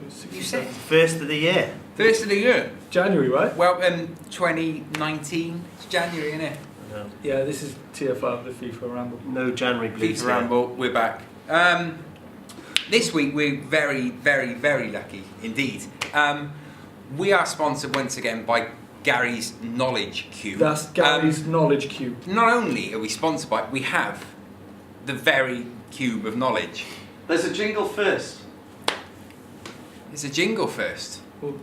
You said First of the year. first of the year. January, right? Well, 2019. It's January, isn't it? No, Yeah, this is tier 5 of the FIFA Ramble. no January blues. FIFA Ramble. We're back. This week we're very, very, very lucky indeed. We are sponsored once again by Gary's Knowledge Cube. That's Gary's Knowledge Cube. Not only are we sponsored by it, we have the very cube of knowledge. There's a jingle first. It's a jingle first. We'll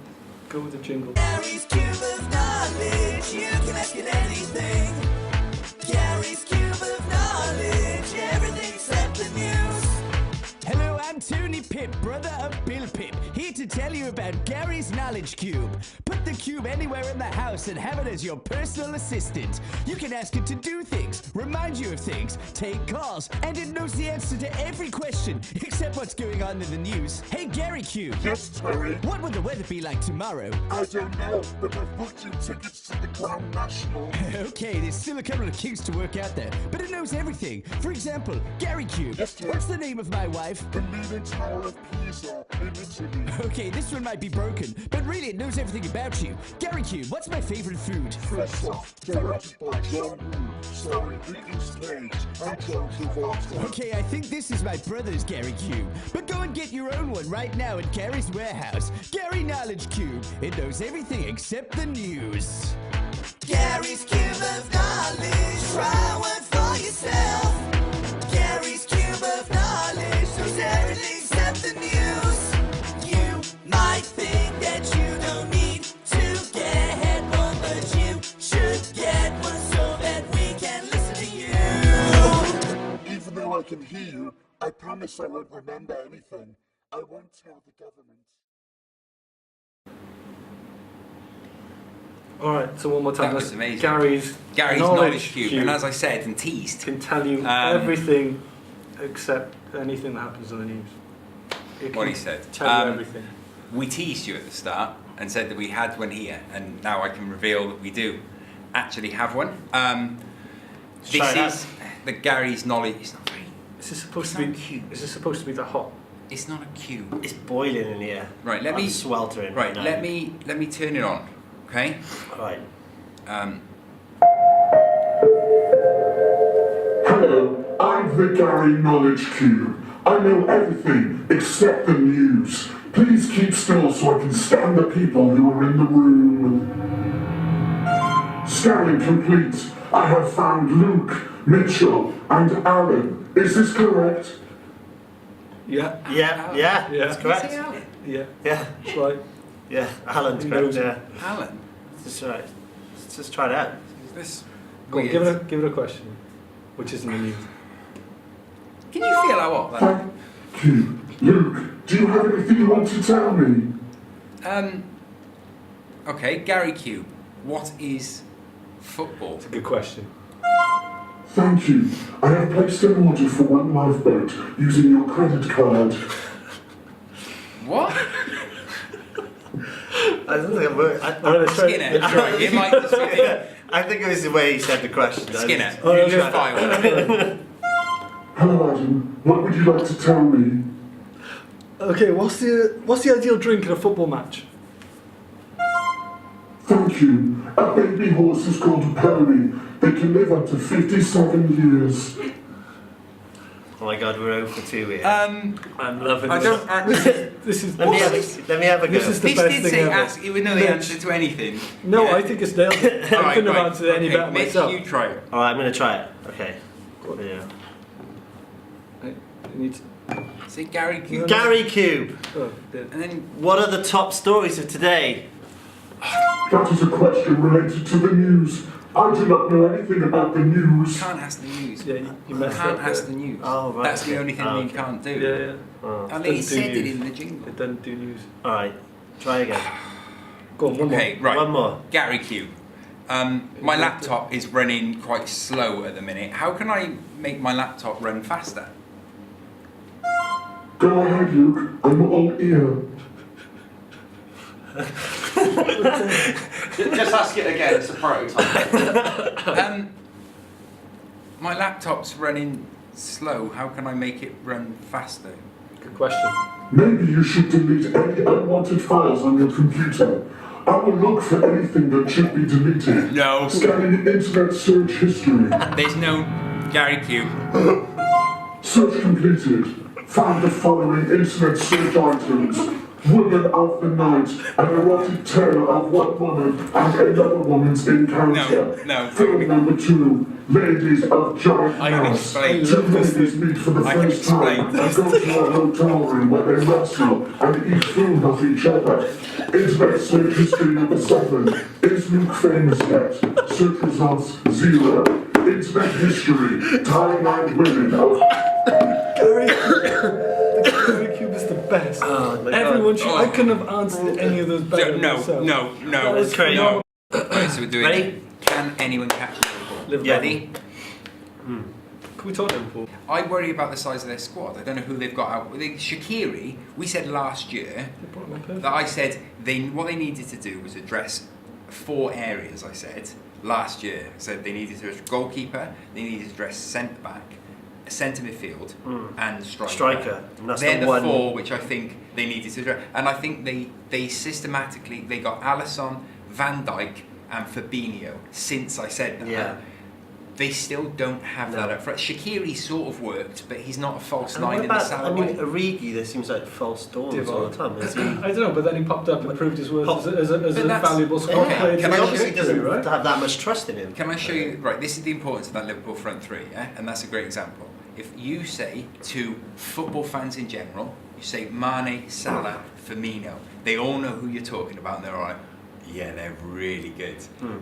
go with the jingle. Gary's Cube of Knowledge, you can ask it anything. Gary's Cube of Knowledge, everything except the news. Hello, I'm Tony Pip, brother of Bill Pip, here to tell you about Gary's Knowledge Cube. Put the cube anywhere in the house and have it as your personal assistant. You can ask it to do things, remind you of things, take calls, and it knows the answer to every question, except what's going on in the news. Hey, Gary Cube. Yes, Terry. What would the weather be like tomorrow? I don't know, but I've booked you tickets to the Grand National. Okay, there's still a couple of kinks to work out there, but it knows everything. For example, Gary Cube. Yes, dear. What's the name of my wife? The Leaning Tower of Pisa in Italy. Okay, this one might be broken, but really it knows everything about you. Gary Cube, what's my favorite food? Fresh Off, directed by John Woo, starring Nicolas Cage and John Travolta. Okay, I think this is my brother's Gary Cube, but go and get your own one right now at Gary's warehouse. Gary Knowledge Cube. It knows everything except the news. Gary's Cube of Knowledge. Try one for yourself. Gary's Cube of Knowledge knows everything except the news. You might think that you don't need to get one, but you should get one so that we can listen to you. Even though I can hear you, I promise I won't remember anything. I won't tell the government. Alright, so one more time. That was That's amazing. Gary's Knowledge Cube. And as I said and teased, can tell you everything except anything that happens in the news. It what can he said. Tell you everything. We teased you at the start and said that we had one here, and now I can reveal that we do actually have one. This Try that. is the Gary's Knowledge. It's not very. Is this supposed It's to not be cute. Is this supposed to be the hot? It's not a cube. It's boiling in here. Right, let I'm me sweltering. Right, now. let me turn it on. Okay. Right. Hello, I'm the Gary Knowledge Cube. I know everything except the news. Please keep still so I can scan the people who are in the room. Scanning complete. I have found Luke, Mitchell, and Alan. Is this correct? Yeah. Yeah. Yeah. That's correct. Yeah. Yeah. That's right. Yeah. Alan's He correct. knows it. Yeah. Alan. That's right. Let's just try it out. This. Go on, Weird. give it a question, which isn't the news. Can you feel how hot that? Thank you. Luke, do you have anything you want to tell me? Okay, Gary Cube. What is football? It's a good question. Thank you. I have placed an order for one lifeboat using your credit card. What? I don't think I'm working. Skinner. Right, it might just be. I think it was the way he said the question. Skinner. Oh, You okay. just fire one. Hello, Adam. What would you like to tell me? Okay, what's the ideal drink in a football match? Thank you. A baby horse is called a pony. They can live up to 57 years. Oh my god, we're 0 for 2 here. I'm loving I this. don't. This is let me have a go. this is the This best did thing say ever. ask. It would know the Mitch. answer to anything. No, Yeah. I think it's nailed it. I Alright, couldn't have right. answered any Okay, better Mitch, myself. you try it. Alright, I'm going to try it. Okay. Yeah. I need to, Say Gary Cube. Gary Cube. oh, yeah. And then What are the top stories of today? That is a question related to the news. I do not know anything about the news. can't ask the news. Yeah, you messed Can't up ask there. the news. Oh, right, That's the okay. only thing Oh, you okay. can't do. Yeah, yeah. Oh. I mean, he Doesn't do said it news. in the jingle. It doesn't do news. Alright, try again. Go on, one Okay, right. One more. Gary Cube. My laptop is running quite slow at the minute. How can I make my laptop run faster? Go ahead, Luke. I'm all ear. Just ask it again, it's a prototype. My laptop's running slow. How can I make it run faster? Good question. Maybe you should delete any unwanted files on your computer. I will look for anything that should be deleted. No. Scanning internet search history. There's no Gary Q. Search completed. Found the following internet search items. Woman of the night, an erotic tale of one woman and another woman's encounter. No. Film number 2, ladies of giant I can house. explain. Two ladies meet for the I can first time explain. and go to a hotel room where they wrestle and eat food of each other. Internet search history number 7. Is Luke famous yet? Search results 0. Internet history, timeline women of... The Gary Cube is the best. Oh, my Everyone God. should. I couldn't have answered any of those better than myself. No. That was crazy. phenomenal. Right, so we're doing. Ready? Can anyone catch Liverpool? Liverpool. Ready? Can we talk Liverpool? I worry about the size of their squad. I don't know who they've got out. Shaqiri, we said last year They brought him on purpose. that I said what they needed to do was address 4 areas. I said last year. I said they needed to address goalkeeper, they needed to address centre back, centre midfield, and striker. And that's They're the the one. 4 which I think they needed to address. And I think they systematically they got Alisson, Van Dijk, and Fabinho since I said that. Yeah. They still don't have that No. up front. Shaqiri sort of worked, but he's not a false And 9 what in the about, Salah I mean, way. Origi, there seems like false dawns all the time. Is he? I don't know, but then he popped up and proved his worth Pop- as a But that's- valuable squad okay, player. can to I the just- Obviously victory, doesn't right? have that much trust in him. Can I show you? Right, this is the importance of that Liverpool front 3, yeah? And that's a great example. If you say to football fans in general, you say Mane, Salah, Firmino, they all know who you're talking about and they're all like, yeah, they're really good.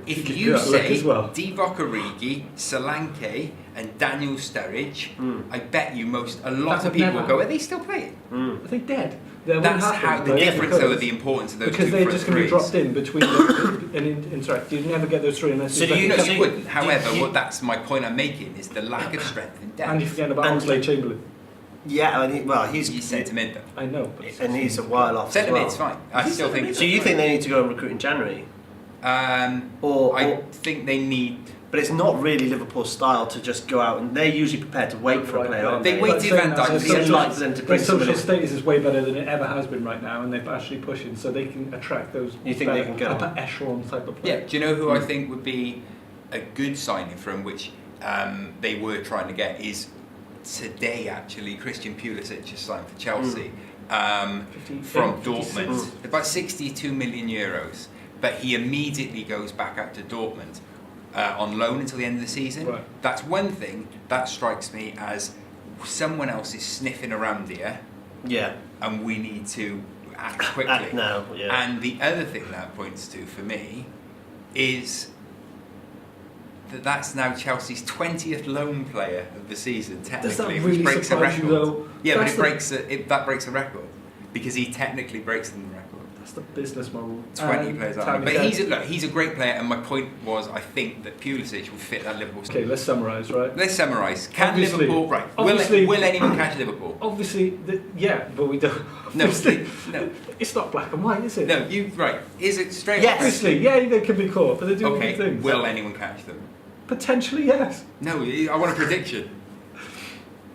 If could you do that look say as well. Divock Origi, Solanke and Daniel Sturridge, I bet you a lot That of would people never will go, are they still playing? Are they dead? That That's won't happen, how the right? difference though, Because- the importance of those Because two they're front just going to be threes. dropped in between them and interact. You'd never get those 3 unless So do you No, know- you wouldn't. However, you- what that's my point I'm making is the lack of strength in depth. And you forget about And- Oxlade Chamberlain. Yeah, I mean, well, he's centre mid though. I know. But and he's a while off. Centre as well. mid's fine. I still think. So you think they need to go and recruit in January? I think they need. But it's not really Liverpool's style to just go out and they're usually prepared to wait for a player, aren't They they? wait But till saying Van that, Dijk their to It's get social- unlikely them to Their bring social somebody. status is way better than it ever has been right now, and they're actually pushing, so they can attract those. You think they can go? upper echelon type of Yeah. players. Do you know who I think would be a good signing from which they were trying to get is today actually Christian Pulisic just signed for Chelsea from 56. Dortmund. About 62 million euros, but he immediately goes back out to Dortmund. On loan until the end of the season. Right. That's one thing that strikes me as someone else is sniffing around here, Yeah. and we need to act quickly. Act now, yeah. And the other thing that points to for me is that's now Chelsea's 20th loan player of the season, technically, Does that which really breaks a surprise record. you, though? Yeah, but That's that breaks a record because he technically breaks the record. That's the business model. 20 players out. Tammy But Cash. he's a great player, and my point was I think that Pulisic will fit that Liverpool. Okay, let's summarise, right? Let's summarise. Can Obviously- Liverpool right? obviously- Will anyone catch Liverpool? Obviously, yeah, but we don't. No, obviously, no, it's not black and white, is it? no. You right? Is it straight? Yes. Obviously, yeah, they can be caught, but they're doing Okay. good things. Will anyone catch them? Potentially, yes. No. I want a prediction.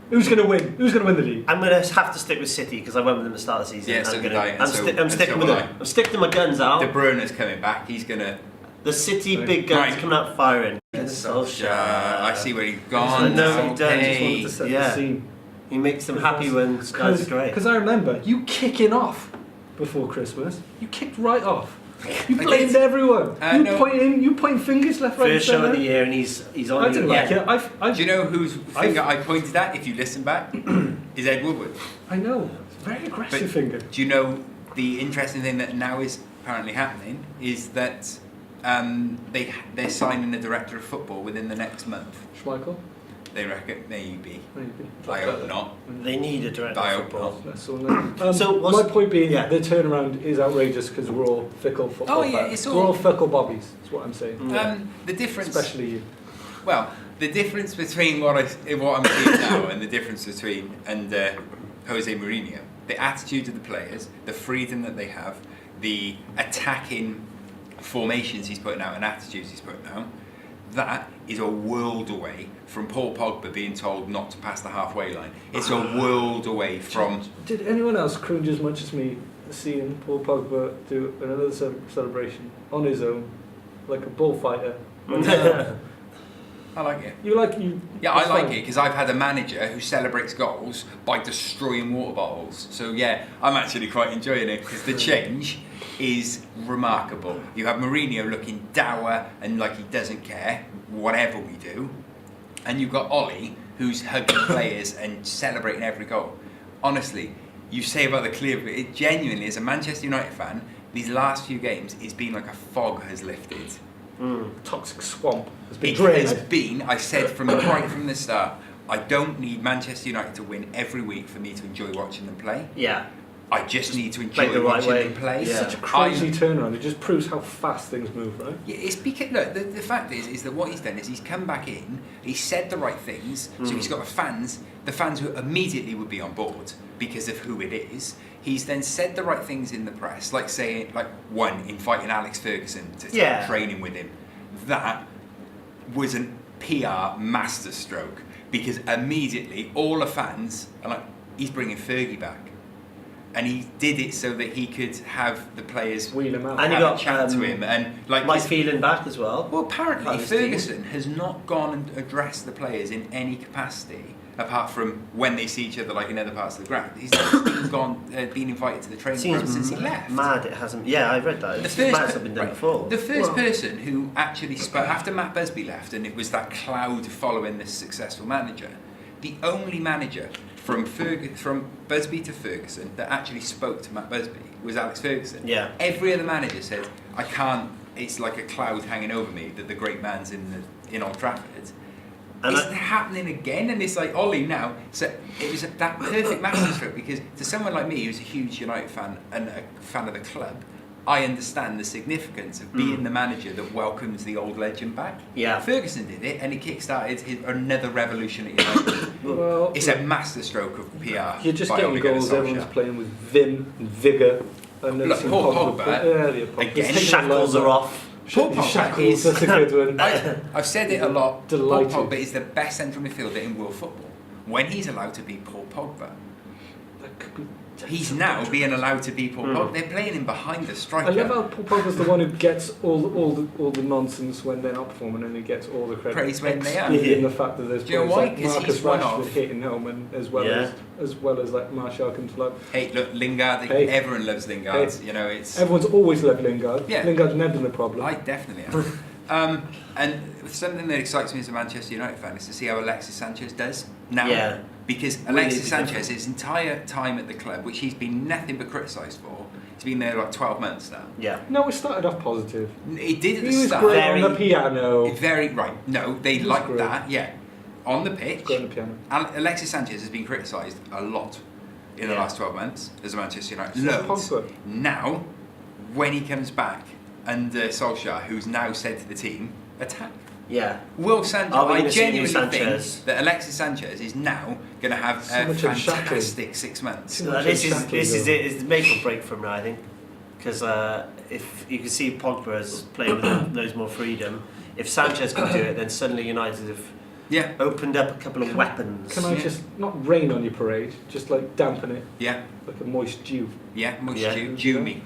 Who's going to win? Who's going to win the league? I'm going to have to stick with City because I went with them at the start of the season. Yeah, so I'm did gonna, I, and I'm, so- I'm and sticking so with will them. I. I'm sticking my guns out. De Bruyne's coming back. He's gonna. The City Right. big guns Right. coming out firing. Solskjaer. I see where he's I gone. know he I does. just Okay. wanted to set Yeah. the scene. He makes them happy when Sky's are great. Because I remember you kicking off before Christmas. You kicked right off. You I blamed did. everyone. No. You pointing fingers left, right, and First show of centre. the year and he's on I you didn't like again. it. I've Do you know whose finger I pointed at? If you listen back, is Ed Woodward. I know. It's a very aggressive But finger. do you know the interesting thing that now is apparently happening is that they're signing a director of football within the next month. Schmeichel? They reckon maybe. Maybe. I hope not. They need a director I of hope football. not. That's all now. So what's- my point being, yeah. the turnaround is outrageous because we're all fickle football Oh, yeah, fans. it's We're all- all fickle bobbies. That's what I'm saying. The difference. Especially you. Well, the difference between what I'm seeing now and the difference between Jose Mourinho, the attitude of the players, the freedom that they have, the attacking formations he's putting out and attitudes he's putting out, that is a world away from Paul Pogba being told not to pass the halfway line. It's a world away from... Did anyone else cringe as much as me seeing Paul Pogba do another celebration on his own, like a bullfighter? I like it. Yeah, I like it because I've had a manager who celebrates goals by destroying water bottles. So yeah, I'm actually quite enjoying it because the change is remarkable. You have Mourinho looking dour and like he doesn't care, whatever we do. And you've got Ollie who's hugging players and celebrating every goal. Honestly, you say about the clear, it genuinely, as a Manchester United fan, these last few games, it's been like a fog has lifted. Toxic swamp has been It drained. has been, I said right from the start, I don't need Manchester United to win every week for me to enjoy watching them play. Yeah. I just need to Play the enjoy right watching way. them play. Yeah. Such a crazy turnaround. It just proves how fast things move, right? Yeah, it's because look, the fact is that what he's done is he's come back in, he's said the right things, so he's got the fans who immediately would be on board because of who it is. He's then said the right things in the press, like saying, inviting Alex Ferguson to start training with him. That was a PR masterstroke because immediately all the fans are like, he's bringing Fergie back. And he did it so that he could have the players Wheel him out. And he have got a chat to him. And Mike Phelan back as well. well, apparently Part of his Ferguson has not gone and addressed the players in any capacity apart from when they see each other, like in other parts of the ground. He's not been invited to the training ground since he left. Mad it hasn't. Yeah, I read that. It's mad it's not been done before. The first person who actually spoke after Matt Busby left, and it was that cloud following this successful manager. The only manager from Busby to Ferguson that actually spoke to Matt Busby was Alex Ferguson. Yeah. Every other manager said, "I can't." It's like a cloud hanging over me that the great man's in Old Trafford. And It's happening again, and it's like Ollie now. So it was that perfect masterstroke because to someone like me who's a huge United fan and a fan of the club, I understand the significance of being the manager that welcomes the old legend back. Yeah. Ferguson did it, and it kick-started another revolution at United. Well, It's a masterstroke of PR. you're just by getting Ole Gunnar goals. Solskjaer. Everyone's playing with vim and vigour. And Look, seen Paul Pogba, earlier. again, He's taken shackles a are off. Paul Pogba Shackles, is- that's a good one. I've said it a lot. Delighted. Paul Pogba is the best central midfielder in world football. When he's allowed to be Paul Pogba, That could be he's now being allowed to be Paul Pogba. They're playing him behind the striker. I love how Paul Pogba's the one who gets all the nonsense when they're not performing, and he gets all the credit. Praise when they are. Excluding the fact that there's Do you know players why? like 'Cause Marcus he's one Rashford of- hitting home, and as well as like Martial can like. Hey, look, Lingard. Hey. Everyone loves Lingard. Hey. You know, it's. Everyone's always loved Lingard. Yeah. Lingard's never been a problem. I definitely am. And something that excites me as a Manchester United fan is to see how Alexis Sanchez does now. Yeah. Because Really Alexis Sanchez, different. his entire time at the club, which he's been nothing but criticised for, he's been there like 12 months now. Yeah. No, it started off positive. He did at He the was start. great on the piano. Very right. No, they He was like great. that. Yeah, on the pitch. Great on the piano. Alexis Sanchez has been criticised a lot in the last 12 months as a Manchester United. So Loads. Pogba. Now, when he comes back under Solskjaer, who's now said to the team, attack. Yeah. Will Sanchez, Are we I gonna see new genuinely Sanchez? think that Alexis Sanchez is now going to have So a much unshackling. fantastic 6 months. Too much This is unshackling, it. though. It's the make or break from now, I think, because if you can see Pogba as playing with loads more freedom, if Sanchez can do it, then suddenly United have Yeah, opened up a couple of weapons. Can I just not rain on your parade, just like dampen it yeah, like a moist dew? yeah, much Yeah. Jew me.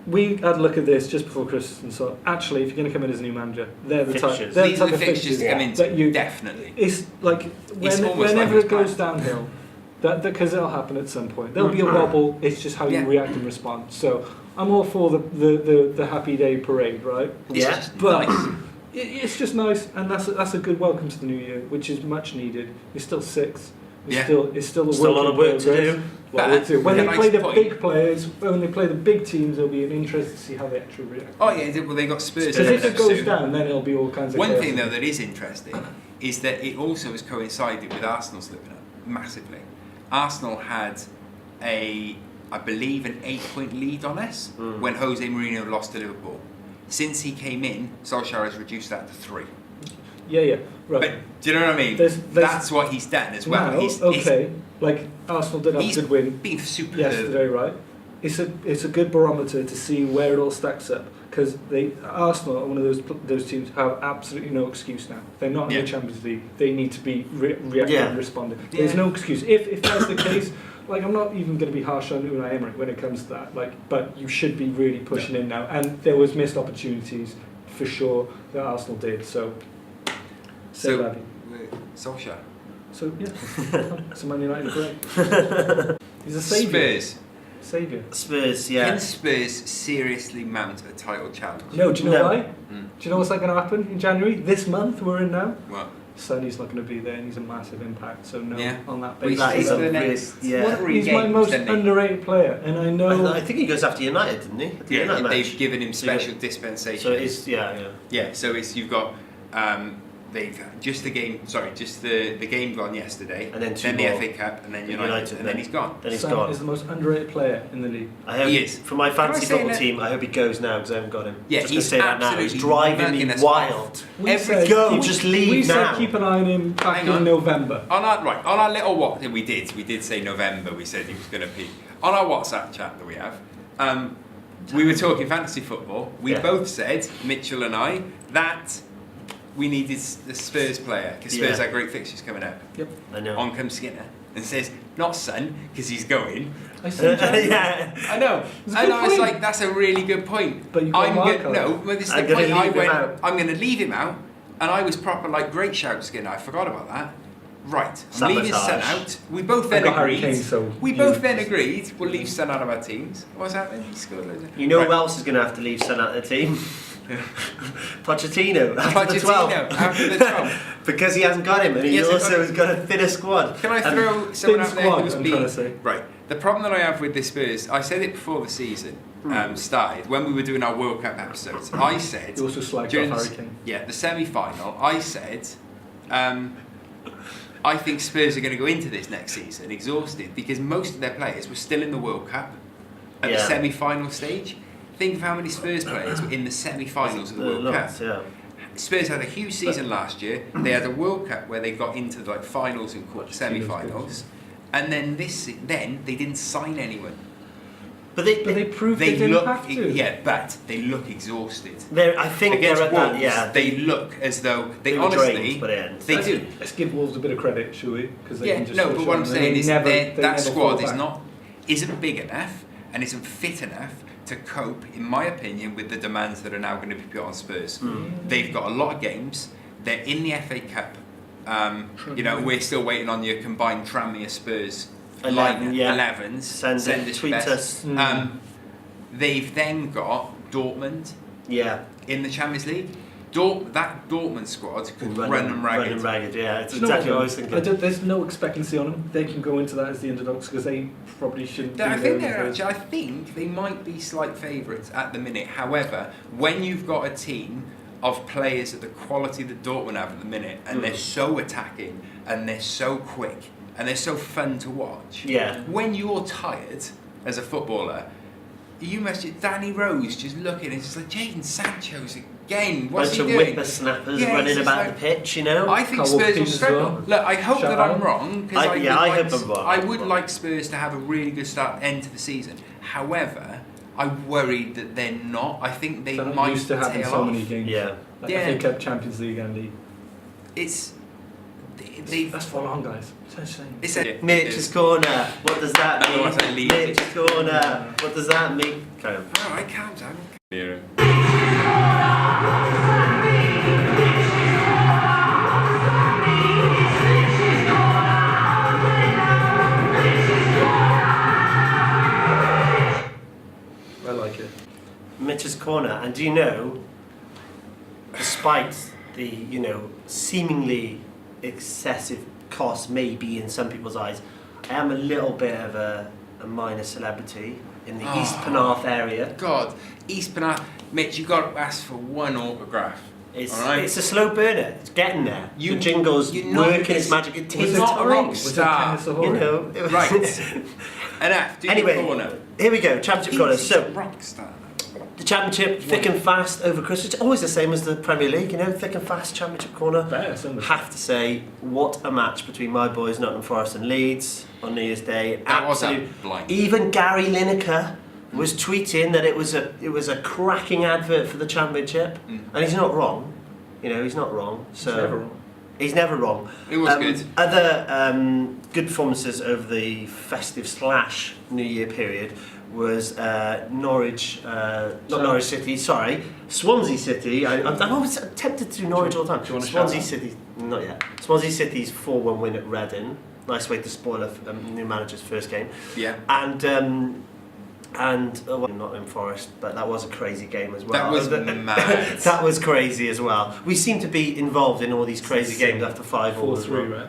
We had a look at this just before Christmas and saw. Actually, if you're going to come in as a new manager, they're the type. Fixtures. They're These the are type the of fixtures to Yeah. come into, that you- definitely. It's like It's almost whenever like it goes it's downhill, that because it'll happen at some point. There'll be a wobble. It's just how Yeah. you react and respond. So I'm all for the happy day parade, right? It's Yeah. just But nice. it's just nice, and that's a good welcome to the new year, which is much needed. It's still sixth. Yeah. It's still a Still a lot work of in work to progress. do. Lot of work to do. When But they a play nice the point. big players, when they play the big teams, it'll be an interest to see how they actually react. Oh yeah, well they got Spurs. Because if coming it up goes soon. down, then it'll be all kinds of One chaos. thing though that is interesting is that it also has coincided with Arsenal slipping up massively. Arsenal had I believe, an 8-point lead on us when Jose Mourinho lost to Liverpool. Since he came in, Solskjaer has reduced that to 3. Yeah, right. But do you know what I mean? That's what he's done as well. Now, He's okay, like Arsenal did have a he's good win been superb. yesterday, right? it's a good barometer to see where it all stacks up, because Arsenal are one of those teams who have absolutely no excuse now. They're not in the Champions League. They need to be reacting and responding. There's no excuse. If that's the case, like, I'm not even going to be harsh on Unai Emery when it comes to that. Like, but you should be really pushing in now. And there was missed opportunities for sure that Arsenal did. So Solskjaer. So yeah, so Man United are great. He's a saviour. Saviour. Spurs, yeah. Can Spurs seriously mount a title challenge? No, do you know No. why? Do you know what's going to happen in January? This month we're in now. What? Sonny's not going to be there, and he's a massive impact. So no, on that But basis. That is for a the really- next yeah. three He's my games, most then they- underrated player, and I know. I think he goes after United, didn't he? At the United match. they've given him special dispensation. So it's So it's you've got they've just the game gone yesterday, And then two the more. FA Cup, and then United, and then he's gone. Then he's Son gone. is the most underrated player in the league. I hope He is. For my fantasy say football that- team, I hope he goes now because I haven't got him. Yeah, Just he's gonna say that now. He's absolutely driving me mugging us wild. off. We Every said, go, we- just leave we now. said keep an eye on him back Hang in on. November. On our little what we did say November. We said he was going to peak. On our WhatsApp chat that we have, we were talking fantasy football. We both said, Mitchell and I, that we needed the Spurs player because Spurs had great fixtures coming up. Yep. I know. On comes Skinner and says, not Son, because he's going. I said, Yeah. I know. It's a And good I was point. like, that's a really good point. But you got Marco. But this is I'm the gonna point. I leave him went, out. I'm going to leave him out. And I was proper like, great shout, Skinner. I forgot about that. Right, I'm leaving Son Sabotage. out. We both then got Harry agreed. Kane, so we you- both then agreed we'll leave Son out of our teams. What's happening? He scored loads of... You know Right. who else is going to have to leave Son out of the team? Pochettino. After the 12. Pochettino after the 12. Because he hasn't got him, and he He hasn't also got has got a thinner squad. Can I And throw someone out there squad, who's I'm been... trying to say. Right. The problem that I have with the Spurs, I said it before the season started, when we were doing our World Cup episodes, I said... You also slagged during off the- Harry Kane. Yeah, the semi-final, I said... I think Spurs are going to go into this next season exhausted because most of their players were still in the World Cup at the semi-final stage. Think of how many Spurs players were in the semi-finals of the World Cup. Yeah. Spurs had a huge season last year. They had a World Cup where they got into the finals and semi-finals, and then they didn't sign anyone. But they But they proved they didn't have to. Yeah, but they look exhausted. I think Against they're at Wolves, that. they look as though they were honestly drained by the end. they do. Let's give Wolves a bit of credit, shall we? Because they Yeah, can just no, switch but what on I'm and saying they is never- that they that never squad fall back. isn't big enough and isn't fit enough to cope, in my opinion, with the demands that are now going to be put on Spurs. They've got a lot of games. They're in the FA Cup. We're still waiting on your combined Tranmere Spurs 11, yeah. 11s. Send it, tweet best. us. They've then got Dortmund Yeah. in the Champions League. That Dortmund squad could run them ragged. Run ragged, yeah. It's Do you know exactly what I what, was though? thinking. There's no expectancy on them. They can go into that as the underdogs because they probably shouldn't. I be think there they're because- actually. I think they might be slight favourites at the minute. However, when you've got a team of players at the quality that Dortmund have at the minute, and they're so attacking, and they're so quick, and they're so fun to watch. Yeah. When you're tired as a footballer, you must. Danny Rose just looking. It's just like Jadon Sancho's again. What's Bunch he of doing? whippersnappers Yeah, running it's just about like- the pitch, you know. I think Carl Spurs will Walker as struggle. well. Look, I hope Shout that I'm out. wrong because I hope I'm wrong. I would like Spurs to have a really good end to the season. However, I'm worried that they're not. I think they They're not might used to having tail so off. many games. Yeah. Like Yeah. FA Cup, Champions League, and League. It's they've. That's full on, guys. It's insane. It's a, Mitch's corner. What does that I don't want to mean? leave it. Mitch's corner. What does that mean? Carry on. All right, calm down. I like it. Mitch's corner. And do you know, despite the seemingly excessive cost maybe in some people's eyes, I am a little bit of a minor celebrity in the East Penarth area. God, East Penarth, Mitch, you got to ask for one autograph. It's all right? it's a slow burner. It's getting there. You- the jingle's you're not- working its magic. It You're takes not a rock time. Was it star. Kenneth You Sahori? know. it was- Right. Enough. Do Anyway, your corner. here we go. Championship corner. He's So a rock star. the championship, thick and fast over Christmas. It's always the same as the Premier League, thick and fast championship corner. Better, isn't it? Have to say, what a match between my boys Nottingham Forest and Leeds on New Year's Day. That was a Absolute. blind. Even Gary Lineker was tweeting that it was a cracking advert for the Championship, and he's not wrong. You know, he's not wrong. So He's never wrong. He's never wrong. It was good. Other good performances over the festive/New Year period was Norwich, not Norwich City, sorry, Swansea City. I'm always tempted to do Norwich all the time. Do you want to Swansea shout City, not yet. Swansea City's 4-1 win at Reading. Nice way to spoil a new manager's first game. Yeah. And Nottingham Forest, but that was a crazy game as well. That was mad. That was crazy as well. We seem to be involved in all these crazy games after 5-all. 4-3, right?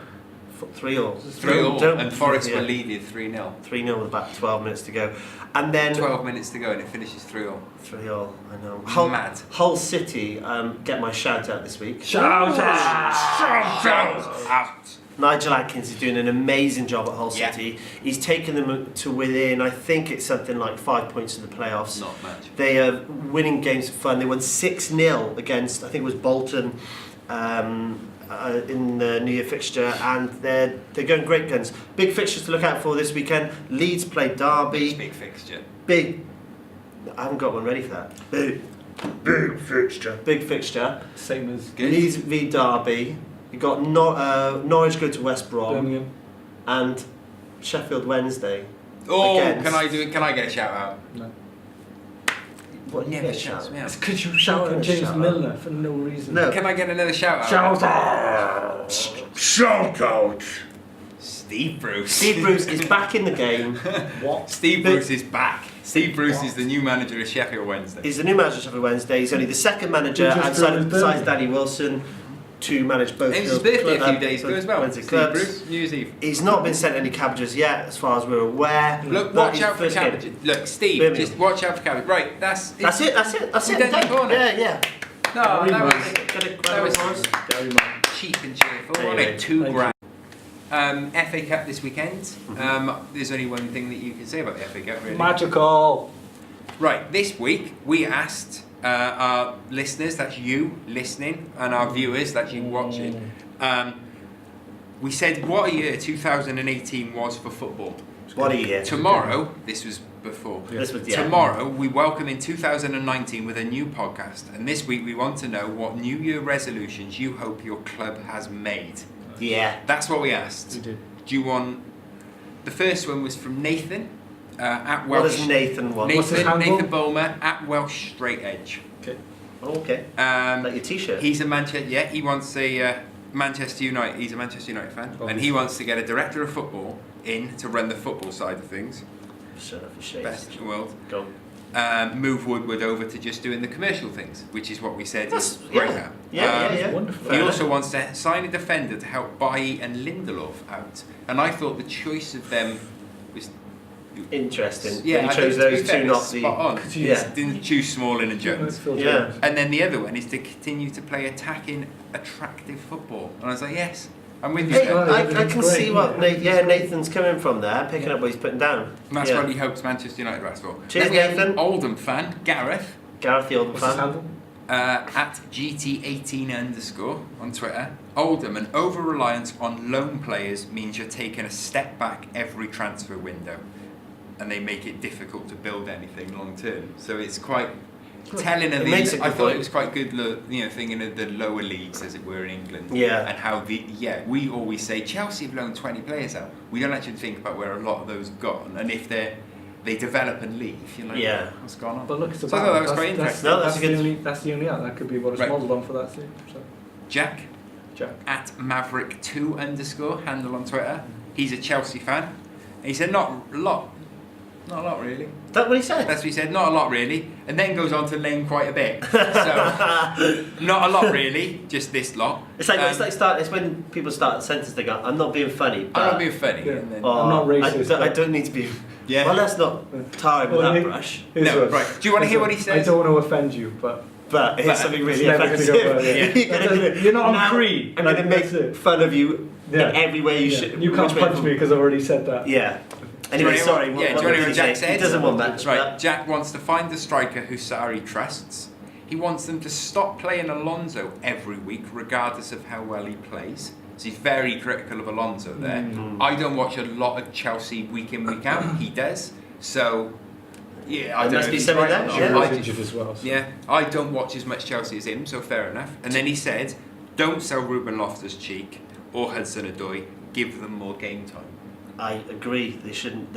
3-all. 3-all. And Forest were leading 3-0. 3-0 with about 12 minutes to go. And then 12 minutes to go and it finishes 3-all. 3-all, I know. Mad. Hull City get my shout out this week. Shout out! Nigel Atkins is doing an amazing job at Hull Yeah. City. He's taken them to within, I think it's something like 5 points in the playoffs. Not much. They are winning games for fun. They won 6-0 against, I think it was Bolton, in the New Year fixture, and they're going great guns. Big fixtures to look out for this weekend. Leeds play Derby. Big fixture. Big. I haven't got one ready for that. Big fixture. Big fixture. Same as Good. Leeds v Derby. You got Norwich go to West Brom, Birmingham. and Sheffield Wednesday. Oh, Against- can I get a shout out? No. What you Never get shouts shout? me out. It's because you shout at James Shout out. Milner for no reason. No. Can I get another shout out? Shout out! Shout out! Steve Bruce. Steve Bruce is back in the game. What? Steve Bruce is back. Steve Bruce is the new manager of Sheffield Wednesday. He's the new manager of Sheffield Wednesday. He's only the second manager He just outside threw his besides birthday. Danny Wilson to manage both. It was his club- birthday a few club- days ago as well. Wednesday Steve clubs. Bruce, New Year's Eve. He's not been sent any cabbages yet, as far as we're aware. Look, But watch his out for first game- cabbages. Look, Steve, Birmingham. just watch out for cabbages. Right, that's That's it. You done your corner. Yeah. No, Very that nice. was Got it, That was- Gary Mann. cheap and cheerful. There you Wasn't go. it? 2 Thank grand. FA Cup this weekend. Mm-hmm. There's only one thing that you can say about the FA Cup, really. Magical! Right, this week we asked our listeners, that's you listening, and our viewers, that's you watching. We said what a year 2018 was for football. What a year. Tomorrow, this was before. This was Tomorrow, we welcome in 2019 with a new podcast, and this week we want to know what New Year resolutions you hope your club has made. Yeah. That's what we asked. We did. Do you want? The first one was from Nathan at What Welsh. does Nathan want? What's his Nathan, handle? Nathan Bulmer at Welsh Straight Edge. Okay. Oh, okay. Like your T-shirt. He's a Manchester. Yeah, he wants a Manchester United. He's a Manchester United fan, and he Obviously. wants to get a director of football in to run the football side of things. Shut up your shades. Best in the world. Go. Move Woodward over to just doing the commercial things, which is what we said That's is great at. Yeah. Wonderful. He Fair also enough. wants to sign a defender to help Bailly and Lindelof out. And I thought the choice of them was... Interesting. Yeah, He I chose think to be those fair, two, not it's the. spot on. Yeah. Didn't choose Smalling and Jones. Phil Yeah. Jones. And then the other one is to continue to play attacking, attractive football. And I was like, yes, I'm with you Hey, there. I Everything's can great. see what Nathan's coming from there, picking up what he's putting down. And that's Yeah. what he hopes Manchester United asked for. Cheers, Then we have Nathan. an Oldham fan, Gareth, Gareth the Oldham What's his fan. handle? at GT18_ on Twitter. Oldham, an over-reliance on loan players means you're taking a step back every transfer window, and they make it difficult to build anything long term. So it's quite telling of It makes a I good thought point. it was quite good, thinking of the lower leagues, as it were, in England. Yeah. And how we always say Chelsea have loaned 20 players out. We don't actually think about where a lot of those have gone, and if they develop and leave, you're like, Yeah. what's going on? But look, it's So I about thought that was quite interesting. No, that's a good- That's the only out. That could be what it's Right. modelled on for that team. So, Jack Jack. at Maverick2_ handle on Twitter. He's a Chelsea fan. And he said not a lot really. Is that what he said? That's what he said, not a lot really, and then goes on to name quite a bit. So, not a lot really, just this lot. It's it's when people start a sentence they go, I'm not being funny. But, I'm not being funny. Yeah. And then, or, I'm not racist, I but- don't need to be. Yeah. Well, let's not tar him with Well, that he- brush. Here's No, what- right. Do you wanna hear what he I says? don't want to offend you, but But But it's something really it's never gonna offensive. go well, yeah. You're gonna do- You're not on now Cree, I'm going to that's make it. fun of you Yeah. in every way you yeah. should. You can't which way punch from- me because I've already said that. Yeah. Do you Anyway, wanna hear sorry. What, yeah, do you want to hear what Jack said? He doesn't want that. Right, Jack wants to find a striker who Sarri trusts. He wants them to stop playing Alonso every week, regardless of how well he plays. So he's very critical of Alonso there. I don't watch a lot of Chelsea week in, week out. He does. So Yeah, I There don't must know be if he's something right there, or not. She yeah. was I- injured as well. So. Yeah, I don't watch as much Chelsea as him, so fair enough. And then he said, don't sell Ruben Loftus-Cheek or Hudson-Odoi, give them more game time. I agree. They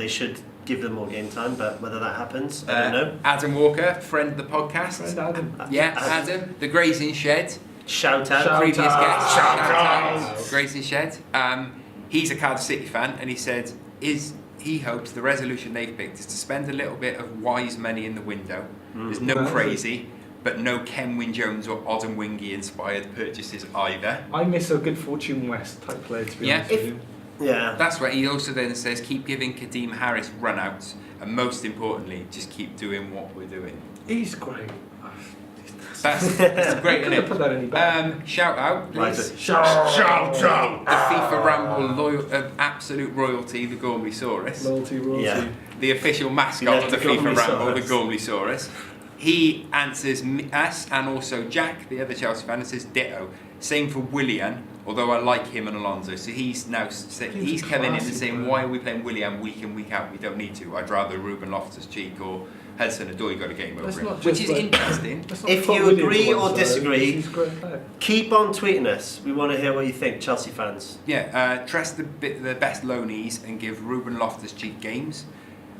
should give them more game time, but whether that happens, I don't know. Adam Walker, friend of the podcast. Friend Adam. Yeah, Adam, the Grazing Shed, Shout out. Shout previous out. guest. Shout out. Grazing Shed. He's a Cardiff City fan, and he said he hopes the resolution they've picked is to spend a little bit of wise money in the window. There's no Right. crazy, but no Ken Wyn-Jones or Odin Wingy inspired purchases either. I miss a good Fortune West type player, to be Yeah. honest with you. Yeah. That's right. He also then says keep giving Kadeem Harris run-outs, and most importantly, just keep doing what we're doing. He's great. That's great, isn't Couldn't it? put that any better. Shout out, Right. please. Shout out. The FIFA Ramble absolute royalty, the Gormleysaurus. Loyalty, royalty. Yeah. The official He mascot loves of the the FIFA Ramble, the Gormleysaurus. Gormleysaurus. He answers us and also Jack, the other Chelsea fan, and says ditto. Same for Willian, although I like him and Alonso. So he's now he's coming in and classy saying, player. why are we playing Willian week in, week out? We don't need to. I'd rather Ruben Loftus-Cheek or Hudson-Odoi got a game Let's over him. not Which just is like- interesting. Let's not If put you Willian to agree one or side, disagree- he's a great player. Keep on tweeting us. We want to hear what you think, Chelsea fans. Yeah, trust the best loanies and give Ruben Loftus-Cheek games.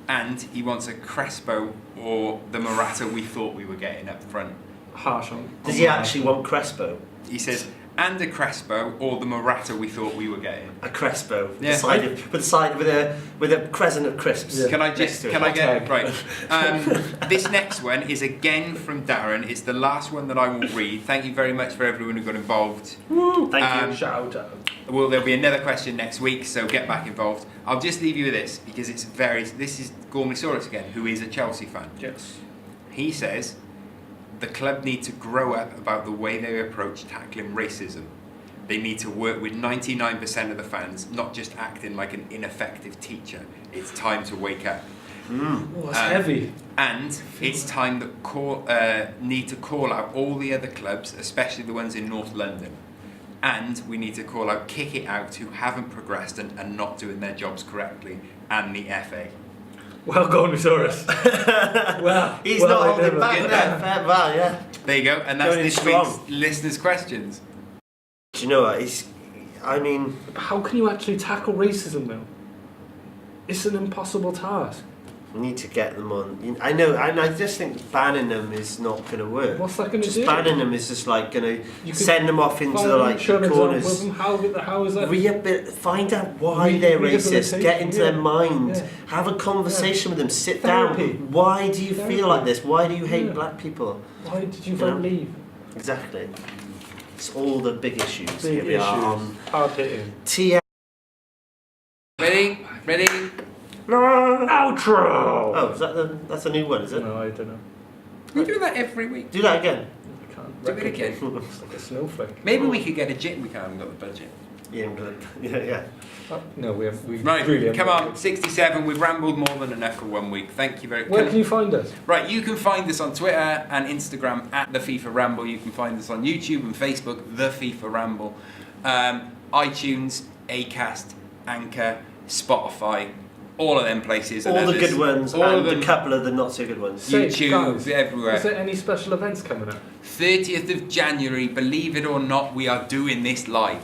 And he wants a Crespo or the Morata we thought we were getting up front. Harsh on. Does he actually want Crespo? He says, and a Crespo or the Morata we thought we were getting. A Crespo with Yeah. a side with a crescent of crisps. Yeah. Can I next just, to it. can I get, Tag. right. This next one is again from Darren. It's the last one that I will read. Thank you very much for everyone who got involved. Thank you. Shout out. Well, there'll be another question next week, so get back involved. I'll just leave you with this, because this is Gormleysaurus again, who is a Chelsea fan. Yes. He says, the club need to grow up about the way they approach tackling racism. They need to work with 99% of the fans, not just acting like an ineffective teacher. It's time to wake up. Oh, that's Um, heavy. And it's time that need to call out all the other clubs, especially the ones in North London. And we need to call out Kick It Out who haven't progressed and are not doing their jobs correctly, and the FA. Well gone, Misaurus. well, He's well, not I holding never- back Get there. Fair, well, yeah. There you go, and that's Going in this strong. week's listeners' questions. Do you know what? I mean, How can you actually tackle racism, though? It's an impossible task. we need to get them on. I know, and I just think banning them is not going to work. What's that going to Just do? banning them is just like going You to could send them off into Find the like show an example corners. of them. How is that? Find out why they're racist. Get into their mind. Yeah. Have a conversation with them. Sit Therapy. down. Why do you Therapy. feel like this? Why do you hate Yeah. black people? Why did you You vote know? leave? Exactly. It's all the big issues. Big Here we are issues. on Hard hitting. TM. Ready? Outro! Oh, is that that's a new one, is it? No, I don't know. We do that every week. Do that again. I can't Do it replicate. again. It's like a snowflake. Maybe we could get a gym. We haven't got the budget. Yeah, I'm good. Yeah. No, we have. We Right, really haven't come got on, it. 67. We've rambled more than enough for 1 week. Thank you very much. Where can you find us? Right, you can find us on Twitter and Instagram at the FIFA Ramble. You can find us on YouTube and Facebook, the FIFA Ramble, iTunes, Acast, Anchor, Spotify, all of them places. and All the others. good ones All of and them. a couple of the not so good ones. Say, YouTube, guys, everywhere. Is there any special events coming up? 30th of January, believe it or not, we are doing this live.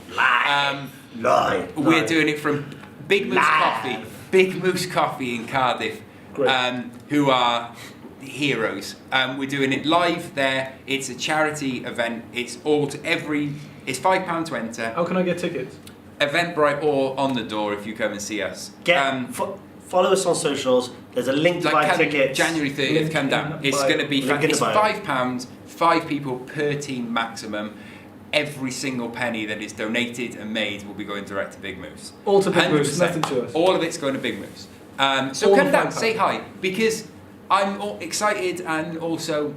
Live. We're doing it from Big Moose Live. Coffee. Big Moose Coffee in Cardiff, Great. who are heroes. We're doing it live there. It's a charity event. It's it's £5 to enter. How can I get tickets? Eventbrite or on the door if you come and see us. Follow us on socials. There's a link to buy tickets. January 30th, Link come in down. the It's bio. going to be Link in the it's bio. £5, 5 people per team maximum. Every single penny that is donated and made will be going direct to Big Moose. All to Big Moose, 100%. nothing to us. All of it's going to Big Moose. So All come the down, £5. say hi, because I'm excited and also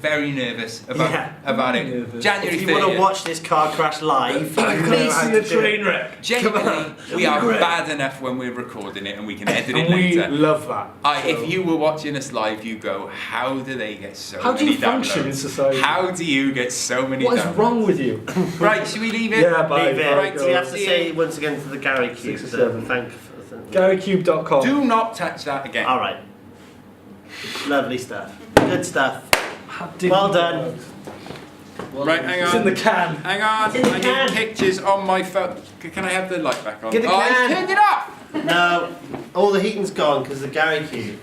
very nervous about it. Nervous. January If you want 30th. to watch this car crash live, you know Please how see to the do it. train wreck. Genuinely, we be are great. bad enough when we're recording it and we can edit it And we later. love that. If you were watching us live, you go, how do they get so How do many you function downloads? in society? How do you get so many What is downloads? wrong with you? Right, should we leave it? Yeah, bye. Leave it. Right, We have to see say you. once again to the Gary Cube. 6 or 7. Thank. GaryCube.com. Do not touch that again. All right. Lovely stuff. Good stuff. Well done. Right, hang It's in on. the can. Hang on. It's in the I can. need pictures on my phone. Can I have the light back on? Get the oh, can. he's turned it off! No, all the heating's gone because the Gary Cube.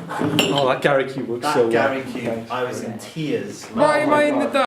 Oh, that Gary Q works That so well. Gary Cube. I was in tears. Why am I in the dark?